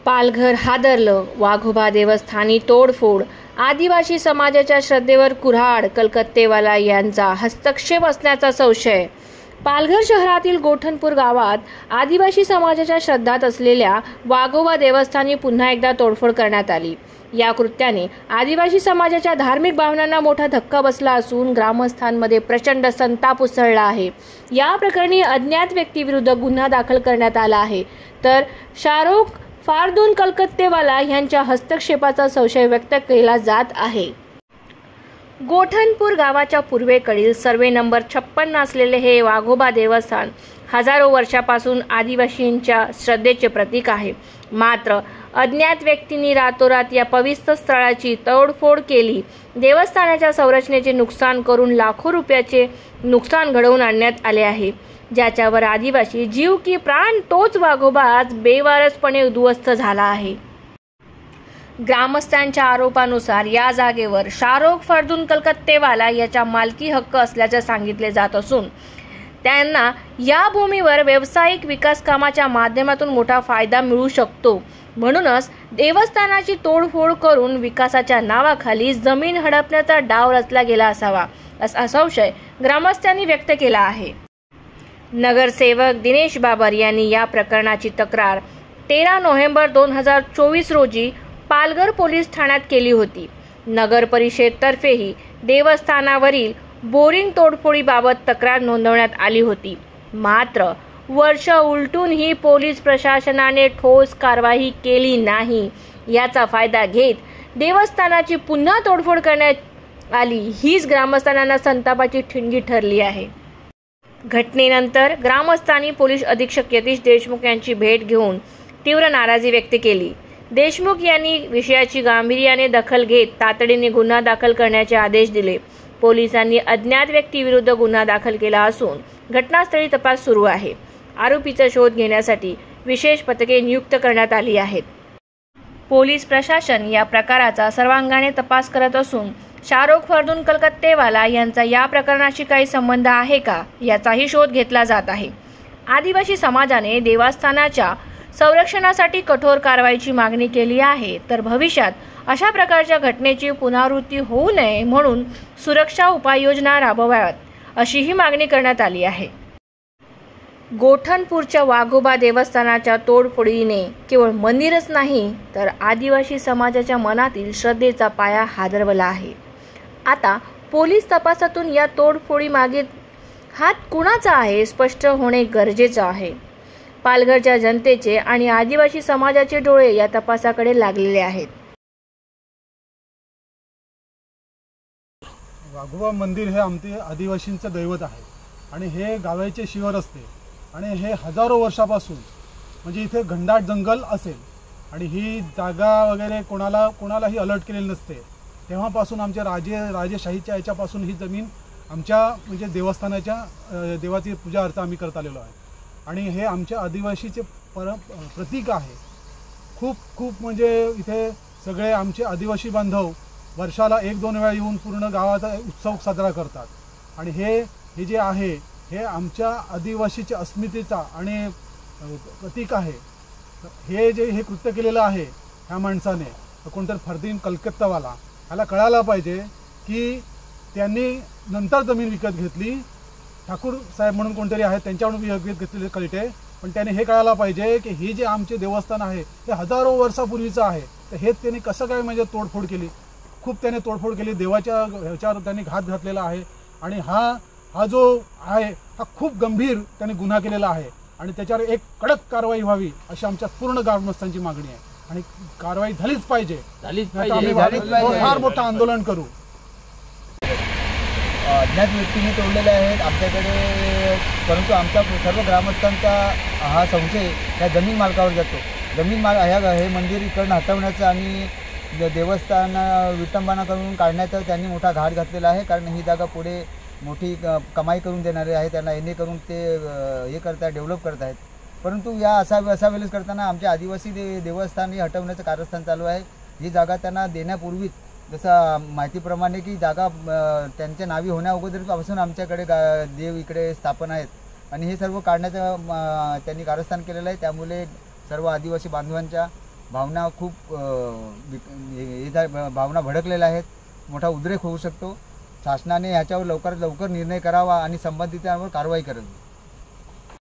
पालघर हादरलं, वाघोबा देवस्थानी तोडफोड, आदिवासी समाजाच्या श्रद्धेवर कुऱ्हाड, कलकत्तेवाला यांचा हस्तक्षेप असण्याचा संशय। पालघर शहरातील गोठणपूर गावात आदिवासी समाजाच्या श्रद्धात असलेल्या वाघोबा देवस्थानी पुन्हा एकदा तोडफोड करण्यात आली। या कृत्याने आदिवासी समाजाच्या धार्मिक भावनांना मोठा धक्का बसला असून ग्रामस्थांमध्ये प्रचंड संताप उसळला आहे। या प्रकरणी अज्ञात व्यक्तीविरुद्ध गुन्हा दाखल करण्यात आला आहे, तर शाहरुख फारदून कलकत्तेवाला यांच्या हस्तक्षेपाचा संशय व्यक्त केला जात आहे। गोठणपूर गावाच्या पूर्वेकडील सर्वे नंबर 56 असलेले हे वाघोबा देवस्थान हजारो वर्षापासून आदिवासींच्या श्रद्धेचे प्रतीक आहे। मात्र अज्ञात व्यक्तींनी रातोरात या पवित्र स्थळाची तोडफोड केली, देवस्थानाच्या संरचनेचे नुकसान करून लाखो रुपयाचे नुकसान घडवून आणण्यात आले आहे। ज्याच्यावर आदिवासी जीव की प्राण तोच वाघोबा आज बेवारसपणे उद्ध्वस्त झाला आहे। ग्रामस्थांच्या आरोपानुसार या जागेवर शाहरुख फारदून कलकत्तेवाला याचा मालकी हक्क असल्याचे सांगितले जात असून त्यांना या भूमीवर व्यावसायिक विकास कामाच्या माध्यमातून मोठा फायदा मिळू शकतो। म्हणूनच देवस्थानाची तोडफोड करून विकासाच्या नावाखाली जमीन हडपण्याचा डाव रचला गेला असावा, असा संशय ग्रामस्थांनी व्यक्त केला आहे। नगरसेवक दिनेश बाबर यांनी या प्रकरणाची तक्रार 13 नोव्हेंबर 2024 रोजी पालघर पोलीस ठाण्यात केली होती। नगर परिषदेतर्फेही देवस्थानावरील बोरिंग तोडफोडीबाबत तक्रार नोंदवण्यात आली होती। मात्र वर्ष उलटूनही पोलीस प्रशासनाने ठोस कारवाई केली नाही। याचा फायदा घेत देवस्थानाची पुन्हा तोडफोड करण्यात आली, हीच ग्रामस्थांना संतापाची ठिणगी ठरली आहे। घटनेनंतर ग्रामस्थांनी पोलीस अधीक्षक यतीश देशमुख यांची भेट घेऊन तीव्र नाराजी व्यक्त केली। देशमुख यांनी विषयाची गांभीर्याने दखल घेत तातडीने गुन्हा दाखल करण्याचे आदेश दिले। पोलिसांनी अज्ञात व्यक्तीविरुद्ध गुन्हा दाखल केला असून घटनास्थळी तपास सुरू आहे। आरोपीचा शोध घेण्यासाठी विशेष पथके नियुक्त करण्यात आली आहेत। पोलीस प्रशासन या प्रकाराचा सर्वांगाने तपास करत असून शाहरुख फारदून कलकत्तेवाला यांचा या प्रकरणाशी काही संबंध आहे का, याचाही शोध घेतला जात आहे। आदिवासी समाजाने देवस्थानाच्या संरक्षणासाठी कठोर कारवाईची मागणी केली आहे, तर भविष्यात अशा प्रकारच्या घटनेची पुनरावृत्ती होऊ नये म्हणून सुरक्षा उपाययोजना राबवाव्यात, अशीही मागणी करण्यात आली आहे। गोठणपूरच्या वाघोबा देवस्थानाच्या तोडफोडीने केवळ मंदिरच नाही तर आदिवासी समाजाच्या मनातील श्रद्धेचा पाया हादरवला आहे। आता पोलीस तपासातून या तोडफोडी मागे हात कुणाचा आहे स्पष्ट होणे गरजेचे आहे। पालघरच्या जनतेचे आणि आदिवासी समाजाचे डोळे या तपासाकडे लागलेले आहेत। वाघोबा मंदिर हे आमचे आदिवासींचं दैवत आहे आणि हे गावाचे शिवर असते आणि हे हजारो वर्षापासून म्हणजे इथे घनदाट जंगल असेल आणि ही जागा वगैरे कोणालाही अलर्ट केलेली नसते। तेव्हापासून आमच्या राजेशाहीच्या याच्यापासून ही जमीन आमच्या म्हणजे देवस्थानाच्या देवाची पूजा अर्चा आम्ही करत आलेलो आहे आणि हे आमच्या आदिवासीचे प्रतीक आहे। खूप म्हणजे इथे सगळे आमचे आदिवासी बांधव वर्षाला 1-2 वेळा येऊन पूर्ण गावाचा उत्सव साजरा करतात आणि हे जे आहे हे आमच्या आदिवासीच्या अस्मितेचा आणि प्रतीक आहे। हे जे कृत्य केलेलं आहे ह्या माणसाने कोणतरी फारदून कलकत्तावाला, ह्याला कळायला पाहिजे की त्यांनी नंतर जमीन विकत घेतली, ठाकूर साहेब म्हणून कोणतरी आहे त्यांच्याकडून विकत घेतलेले कळते, पण त्याने हे कळायला पाहिजे की हे जे आमचे देवस्थान आहे ते हजारो वर्षापूर्वीचं आहे, तर हे त्यांनी कसं काय म्हणजे तोडफोड केली, खूप त्याने तोडफोड केली, देवाच्या ह्याच्यावर त्यांनी घात घातलेला आहे आणि हा जो आहे हा खूप गंभीर त्यांनी गुन्हा केलेला आहे आणि त्याच्यावर एक कडक कारवाई व्हावी अशी आमच्या पूर्ण ग्रामस्थांची मागणी आहे आणि कारवाई झालीच पाहिजे। आम्ही फार मोठं आंदोलन करू। अज्ञात व्यक्तींनी तोडलेले आहेत आमच्याकडे, परंतु आमचा सर्व ग्रामस्थांचा हा संशय या जमीन मालकावर जातो। हे मंदिर इकडनं हटवण्याचं आणि देवस्थान विटंबना करून काढण्याचा त्यांनी मोठा घाट घातलेला आहे, कारण ही जागा पुढे मोठी कमाई करून देणारे आहे, त्यांना येणे करून ते हे करतात, डेव्हलप करत आहेत। परंतु या असा वेळेस करताना आमच्या आदिवासी देवस्थान हे हटवण्याचं कारस्थान चालू आहे। ही जागा त्यांना देण्यापूर्वीच जसं माहितीप्रमाणे की जागा त्यांच्या नावी होण्या अगोदरपासून आमच्याकडे देव इकडे स्थापन आहेत आणि हे सर्व काढण्याचं त्यांनी कारस्थान केलेलं आहे। त्यामुळे सर्व आदिवासी बांधवांच्या भावना खूप भावना भडकलेल्या आहेत. मोठा उद्रेक होऊ शकतो. शासनाने ह्याच्यावर लवकरात लवकर निर्णय करावा आणि संबंधितांवर कारवाई करावी.